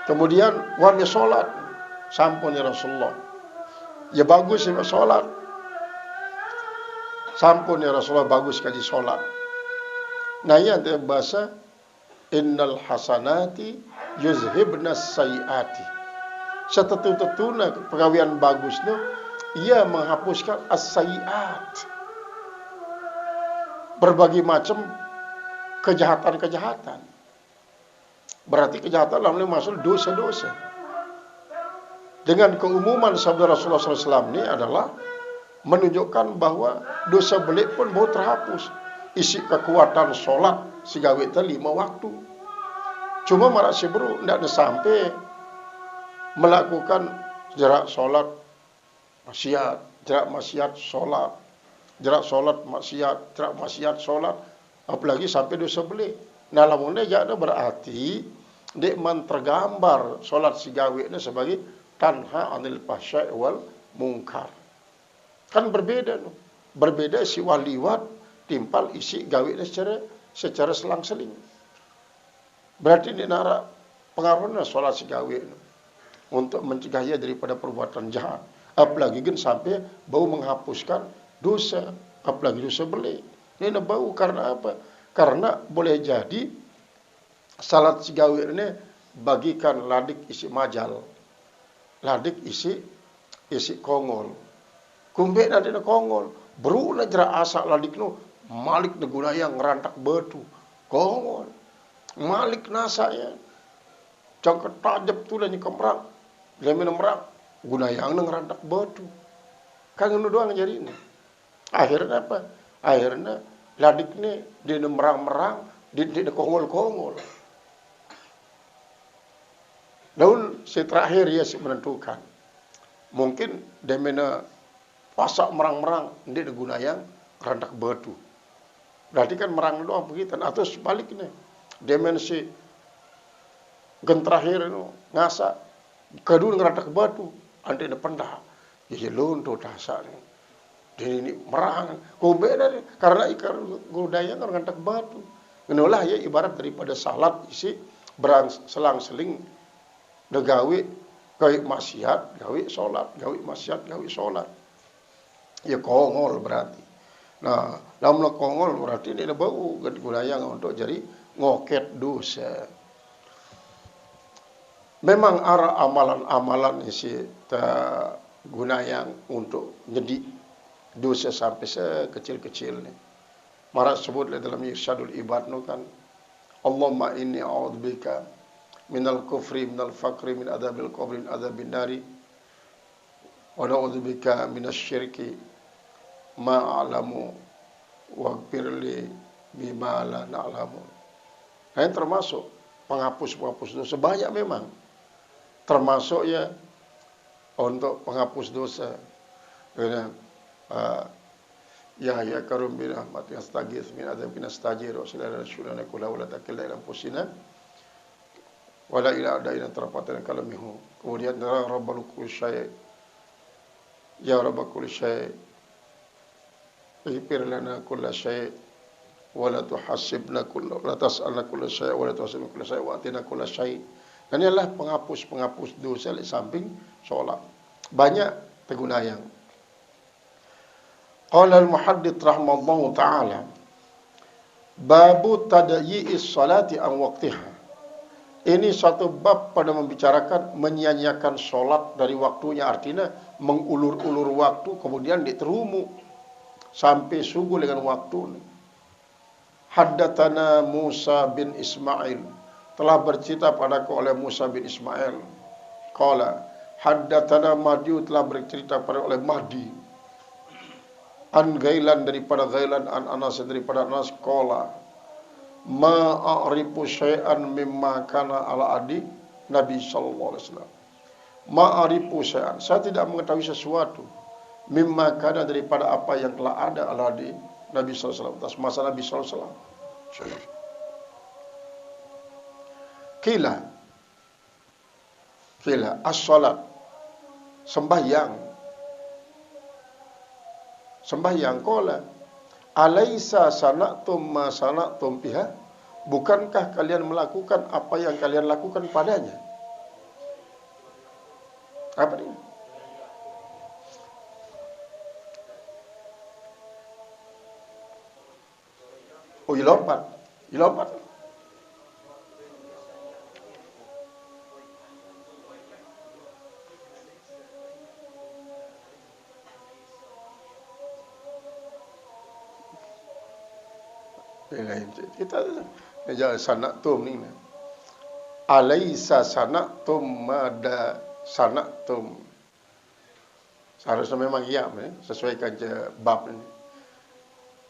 S1: Kemudian wa me solat. Sampun ya Rasulullah. Ya bagus ya solat. Sampun ya Rasulullah bagus kaji solat. Nah yang dia bahasa innal hasanati yuzhibnas sayiati. Setetu-tetuna pergawian bagusnya ia menghapuskan as-sayiat. Berbagai macam kejahatan-kejahatan. Berarti kejahatan dalam ini masuk dosa-dosa. Dengan keumuman sabda Rasulullah SAW ini adalah menunjukkan bahwa dosa belik pun mau terhapus. Isi kekuatan solat sigawe itu 5 waktu. Cuma marak si bro tidak sampai melakukan jarak solat maksiat, jarak maksiat solat, jarak solat maksiat, jarak maksiat solat, apalagi sampai dosa belik. Nah, lamunnya jangan berarti dia tergambar solat sigawe ini sebagai tanha anil fahsya'i wal munkar. Kan berbeda no. Berbeda isi waliwat timpal isi gawe ini secara selang-seling. Berarti ini nara pengaruhnya solat sigawe ini untuk mencegah ia daripada perbuatan jahat. Apalagi kan sampai bau menghapuskan dosa, apalagi dosa belik. Ini bau karena apa? Karena boleh jadi salat sigawe ini bagikan ladik isi majal, ladik isi kongol. Kumbe nanti na kongol, berulah jera asak ladik no, malik negunaya ngerantak batu, kongol, malik nasanya, cangkat tajab tu lah ni kemerak, lemin merak, gunaya ngerantak batu, kan ngono doang jadi ini. Akhirnya apa? Akhirnya ladik ni dia merang-merang, dia kongol-kongol. Lalu si terakhir ia menentukan, mungkin dia mana pasak merang-merang, dia guna yang rendak batu. Berarti kan merang doang begitu. Atau sebaliknya, dia mana si terakhir itu ngasak, kedua rendak batu, nanti dia pendah. Jadi luntur dasar. Dia ini merang, kau beda karena ikan gudaya kan rendak batu. Inilah ya ibarat daripada salat isi berang selang-seling degawi gawe maksiat, gawe salat, gawe maksiat, gawe salat. Ya kongol berarti. Nah, lamun kongol berarti dia bau gunayang untuk jadi ngoket dosa. Memang arah amalan-amalan isi gunayang untuk jadi dosa sampai sekecil-kecilnya. Marah sebut dalam irsyadul ibad nu kan, Allahumma inni a'udzubika minal kufri minal faqri min adzabil qabri min adzabin nari wa na'udzubika minasyirki ma a'lamu waghfirli bima la na'lamu. Nah, ini termasuk penghapus dosa banyak memang. Termasuk ya untuk penghapus dosa. Ya karum bi rahmatika astaghits min adzabina astajir wa sallallahu alaihi wa sallam la takilna ila anfusina wa la ila adaina tarafatan kalamihu. Kemudian rabbul kulli syai' ya rabbul kulli syai' ighfir lana kulla syai' wa la tuhasibna kulla la tas'alna kulla syai' wa la tuhasibna kulla syai' wa atina kulla syai'. Dan ialah penghapus dosa di samping solat. Banyak tergunayang. Qala al-muhaddits rahimahullahu ta'ala, babu tadyi'is salati an waqtiha. Ini satu bab pada membicarakan menyia-nyiakan solat dari waktunya, artinya mengulur-ulur waktu kemudian diterumu sampai subuh dengan waktu. Haddatsana Musa bin Ismail, telah bercerita padaku oleh Musa bin Ismail. Qala haddatsana Mahdi, telah bercerita pada oleh Mahdi. An Ghailan, daripada Ghailan, an Anas, daripada Anas. Qala ma a'rifu syai'an mimma kana ala adi Nabi sallallahu alaihi wasallam. Ma a'rifu syai'an, saya tidak mengetahui sesuatu mimma kana, daripada apa yang telah ada ala adi Nabi sallallahu alaihi wasallam, atas masa Nabi sallallahu alaihi wasallam. Kila as-salat, sembahyang. Qala alaisa sana'tum ma sana'tum biha, bukankah kalian melakukan apa yang kalian lakukan padanya? Apa ini? Oh, ilompat. Kita jangan sanaktum ni. Alaisa sanaktum mada sanaktum. Seharusnya memang iya, sesuaikan je bab ini.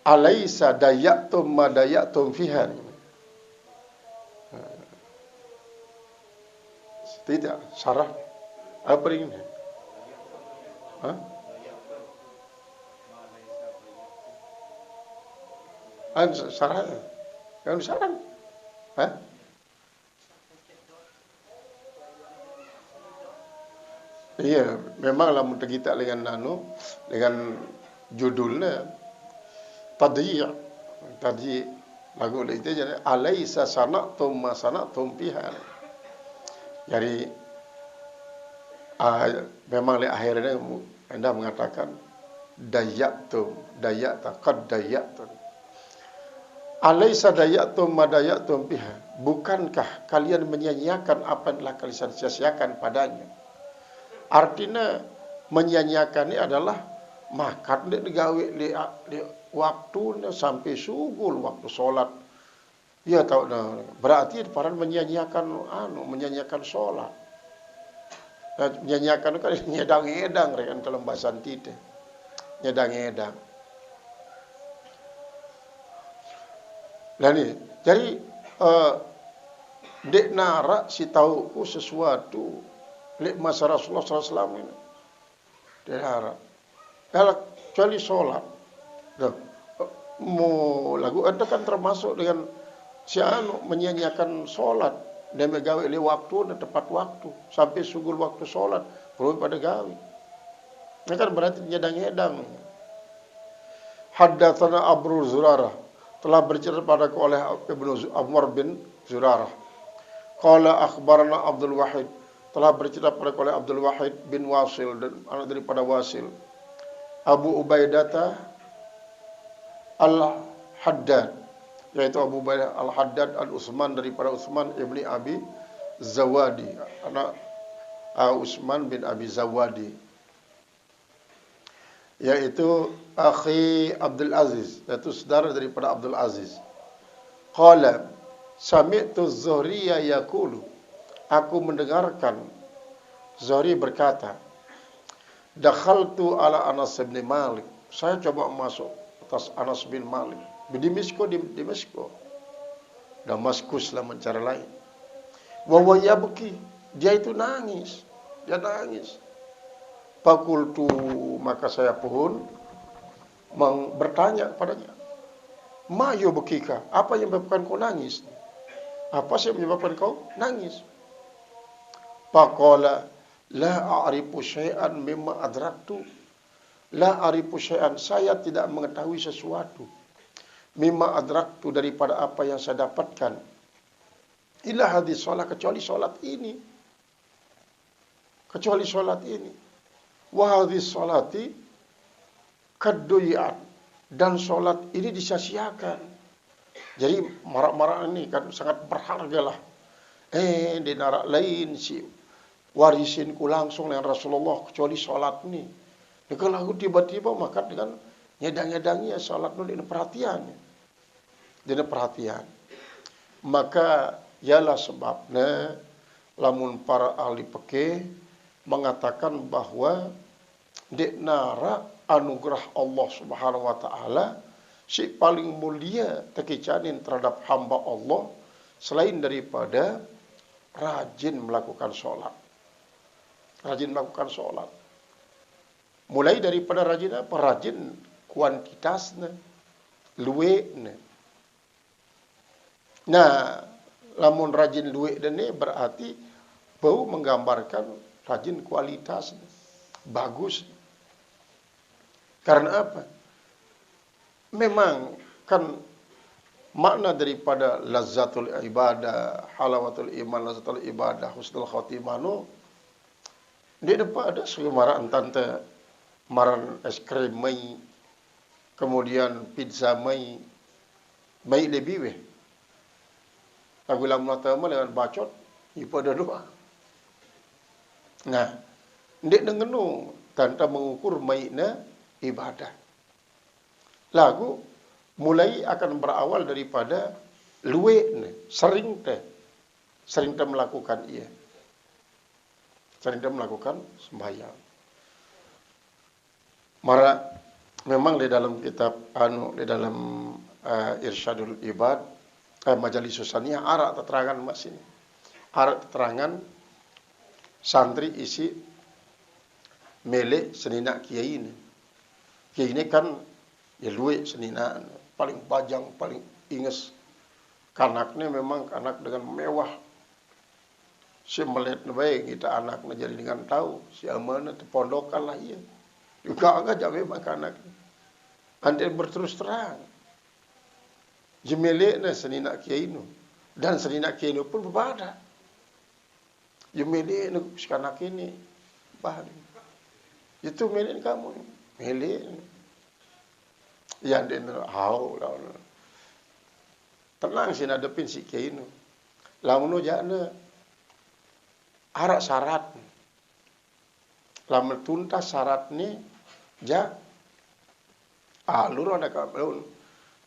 S1: Alaisa dayatum madayatum fiha. Tidak, sarah. Apa ini? Sarah. Yang saran. Iya, memanglah mudah kita dengan judulnya tadyi' lagu itu jadi alaisa sana'tum ma sana'tum biha. Jadi memang di akhirnya Anda mengatakan dayakta qad dayaktum. Alaisa dayatum madayatum biha, bukankah kalian menyia-nyiakan apa yang telah kalian sia-siakan padanya? Artinya menyia-nyiakan ini adalah makan digawe di waktunya sampai subuh, waktu solat. Ya tahu dah, berarti para menyia-nyiakan solat. Menyia-nyiakan kan nyedang-edang rekan dalam bahasa kita. Nyedang-edang. Jadi dek nara si tahu sesuatu lek masa Rasulullah SAW ini. Dek nara. Kalau kecuali solat, mau lagu anda kan termasuk dengan si menyia-nyiakan solat dan megawe le waktu dan tepat waktu sampai sugul waktu solat perlu pada gawe. Ini kan berarti nyedang-nyedang. Haddatsana Abu Zurarah, telah bercerita padaku oleh Ibnu Amr bin Zurarah. Qala akhbarana Abdul Wahid, telah bercerita pada oleh Abdul Wahid bin Wasil dan anak daripada Wasil, Abu Ubaidah Al-Haddad, yaitu Abu Ubaidah Al-Haddad Al-Utsman daripada Utsman ibni Abi Zawadi, anak Utsman bin Abi Zawadi, yaitu akhi Abdul Aziz, yaitu saudara daripada Abdul Aziz. Qala sami'tu Zuhriya yaqulu, aku mendengarkan Zuhri berkata, dakhaltu ala Anas bin Malik, saya coba masuk atas Anas bin Malik di Damaskus lah mencari lain. Wa yabki, dia itu nangis, dia nangis. Fakultu, maka saya pun bertanya kepadanya, ma yubkika, apa yang menyebabkan kau nangis? Apa sih yang menyebabkan kau nangis? Faqala la a'rifu syai'an mimma adraktu. La a'rifu syai'an, saya tidak mengetahui sesuatu. Mimma adraktu, daripada apa yang saya dapatkan. Illa hadis salat, kecuali salat ini. Kecuali salat ini. Wa hadis salati kadduyan, dan salat ini disia-siakan. Jadi marak-marak ini kan sangat berharga lah. Di narak lain si warisin ku langsung dengan Rasulullah, kecuali salat ni. Kalau aku tiba-tiba maka dengan nyedang-nyedangnya salat nu dengan perhatian. Dengan perhatian. Maka ialah sebabnya lamun para ahli fikih mengatakan bahwa di nara anugerah Allah Subhanahu wa taala si paling mulia tekicanin terhadap hamba Allah selain daripada rajin melakukan sholat. Rajin melakukan sholat. Mulai daripada rajin apa? Rajin kuantitasnya, luweknya. Nah, lamun rajin luwek ini berarti bau menggambarkan rajin kualitasnya, bagus. Karena apa? Memang kan makna daripada lazzatul ibadah, halawatul iman, lazzatul ibadah, husnul khotimah no, di depan ada semaran tante maran es krim mai, kemudian pizza mai lebih weh. Aku lamun tama dengan bacot ipada doa. Nah, ndek dengenu tante mengukur maina ibadah. Lagu mulai akan berawal daripada luwe, sering melakukan ia. Sering melakukan sembahyang. Mara memang di dalam kitab di dalam Irsyadul Ibad, Majalis Susaniyah arak keterangan mas ini. Arak keterangan santri isi mele senina kiai ini. Kiai ini kan ya luwe senina, paling pajang, paling inges. Kanaknya memang anak dengan mewah. Si melihat baik kita anaknya jadi dengan tahu si amanah terpondokan lah ia. Juga agak memang kanak. Andai berterus terang. Jemeleknya senina kiai ini dan senina kiai ini pun berbeda. Jemeleknya sekanak ini bahan. Itu melek kamu, melek. Yang dia hau lah. Tenang sih nadepin si kiai ini. Lamun jana arak syarat. Lamun tuntas syarat ni ja alur ada kamu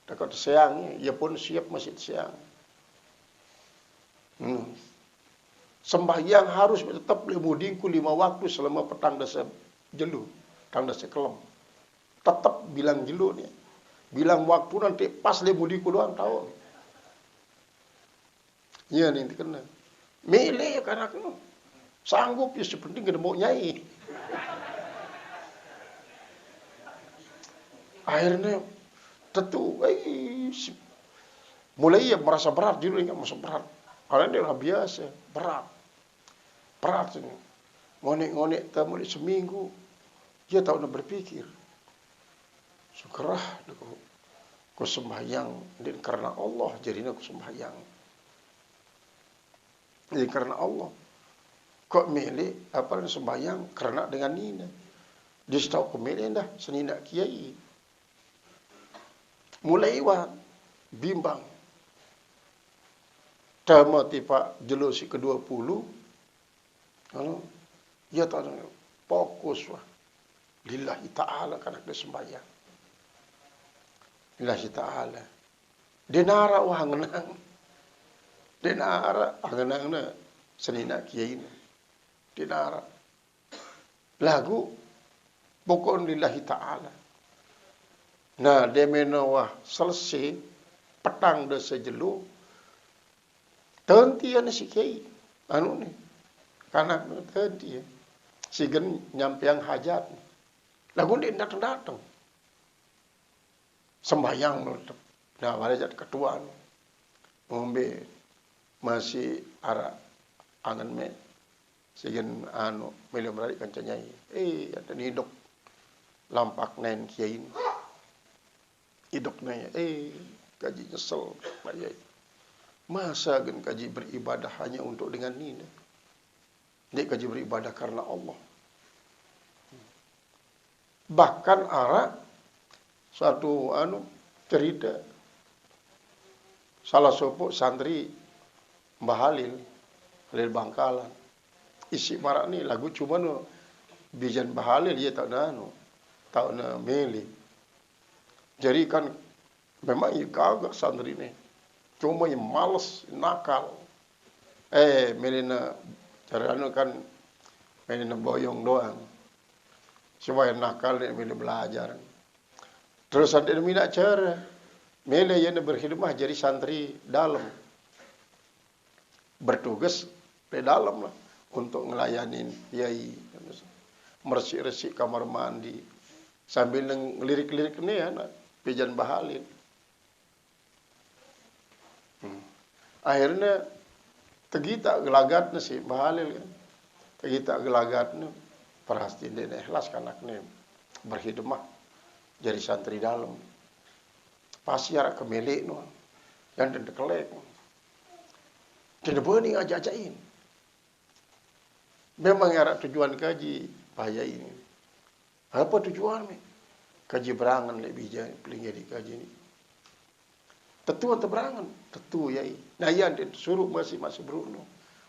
S1: dekat siang, ia pun siap masjid siang. Sembahyang harus tetap lemudingku 5 waktu selama petang dasa jelu, petang dasa kelem. Tetap bilang jelu ni. Bilang waktu nanti pas lemudingku doang tahu. Ya ni kena. Milih kan aku. Sanggup ya sepenting kena mau nyai. Akhirnya tentu mulai ya merasa berat dulu, enggak merasa berat. Karena dia lah biasa, berat. Berat ini. Ngonek-ngonek tamu seminggu. Dia tahu nak berpikir. Syukurlah aku sembahyang dan karena Allah jadinya aku sembahyang. Jadi karena Allah. Kok milih apa sembahyang karena dengan nina. Dia tahu kok milih dah senina kiai. Mulai bimbang. Tama tipa jelusi ke-20. Kalau ya tahu fokus lillahi ta'ala karena dia sembahyang. Lillahi ta'ala. Denara ngenang. Denara ngenang na senina kiai na. Denara. Lagu pokok lillahi ta'ala. Nah, demenawah selesai petang dah sejelu. Tentian si kiai. Anu ni. Kanak tenti. Sigen nyampiang hajat. Lagu dia datang-datang. Sembahyang meletup. Nah, warajat ketua. Ngombe masih ara angan me. Sigen anu milih meradik kancanyai. Ada hidok lampak nen kiai. Hidok naya. Kaji nyesel. Masa gen kaji beribadah hanya untuk dengan nina. Dia kaji beribadah karena Allah. Bahkan ara satu cerita salah sopok santri Mbah Halil Bangkalan. Isi marak ni lagu cuma bijan Mbah Halil dia tak na meli. Jadi kan memang ia gagah santri ni. Cuma yang malas, nakal. Melina cara kan melina boyong doang. Cuma yang nakal ni melina belajar. Terus ada minat cara. Melina yang berkhidmah jadi santri dalam. Bertugas di dalam lah. Untuk ngelayanin yai. Meresik-resik kamar mandi. Sambil ngelirik-lirik ni pijan Bahalin. Akhirnya tegita gelagatnya si Bahalil kan. Tegita gelagatnya perhati dia ikhlas kanaknya berkhidmah jadi santri dalam. Pasti ada kemilik no. Yang dia kelek. Tidak boleh ngajak-ajakin. Memang ada tujuan kaji bahaya ini. Apa tujuan ni? Kaji berangan lebih bijak peling jadi kaji ni. Tentu atau berangan, tentu yai. Nah yang disuruh masih beruno.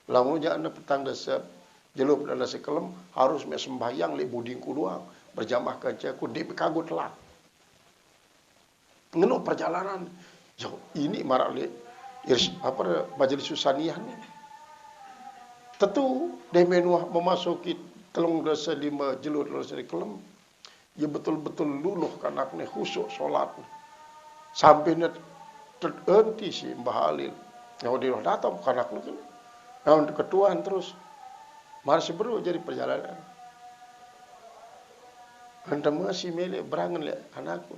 S1: Lamun jangan petang dasar jelup dan dasar kelem harus sembahyang le budingku doang berjamaah kancaku di kagut telat. Ngeno perjalanan jauh ini marak le majelis susaniyah ni. Tentu demenuah memasuki telung dasa 5 jelur dasa kelem. Ia betul-betul luluh kanaknya khusyuk solat. Sampai net terhenti si Mbah Halil. Yang dia datang kanaknya kan. Yang ketuaan terus. Masih baru jadi perjalanan. Anda masih milik berangan lihat anakku.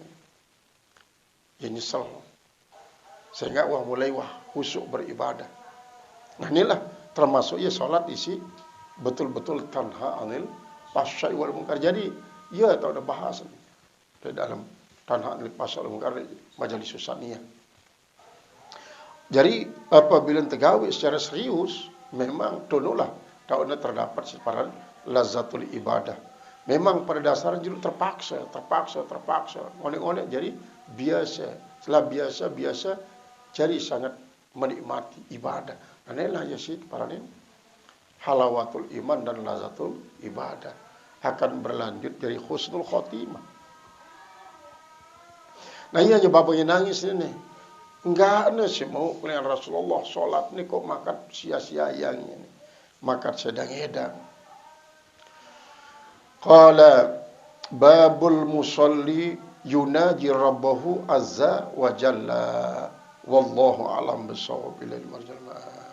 S1: Ia nyesal. Sehingga mulai khusyuk beribadah. Nah inilah termasuk ia solat isi betul-betul tanha anil pasai wal munkar. Jadi ia tahu ada bahasa di dalam tanha anil pasai wal munkar majelis susaniyah. Jadi apabila tergawe secara serius, memang tolonglah tahunya terdapat separan lazatul ibadah. Memang pada dasarnya juga terpaksa. Oleh jadi biasa. Setelah biasa jadi sangat menikmati ibadah. Inilah ya sih para ini halawatul iman dan lazatul ibadah akan berlanjut dari husnul khotimah. Nah iya aja bapaknya nangis ini. Enggak ada sih mau kalian Rasulullah sholat ni kok makan sia-sia yang ini. Makan sedang-edang. Qala babul musalli yunaji rabbahu azza wa jalla. Wallahu a'lam bissawab. Ilal marjal ma'ad.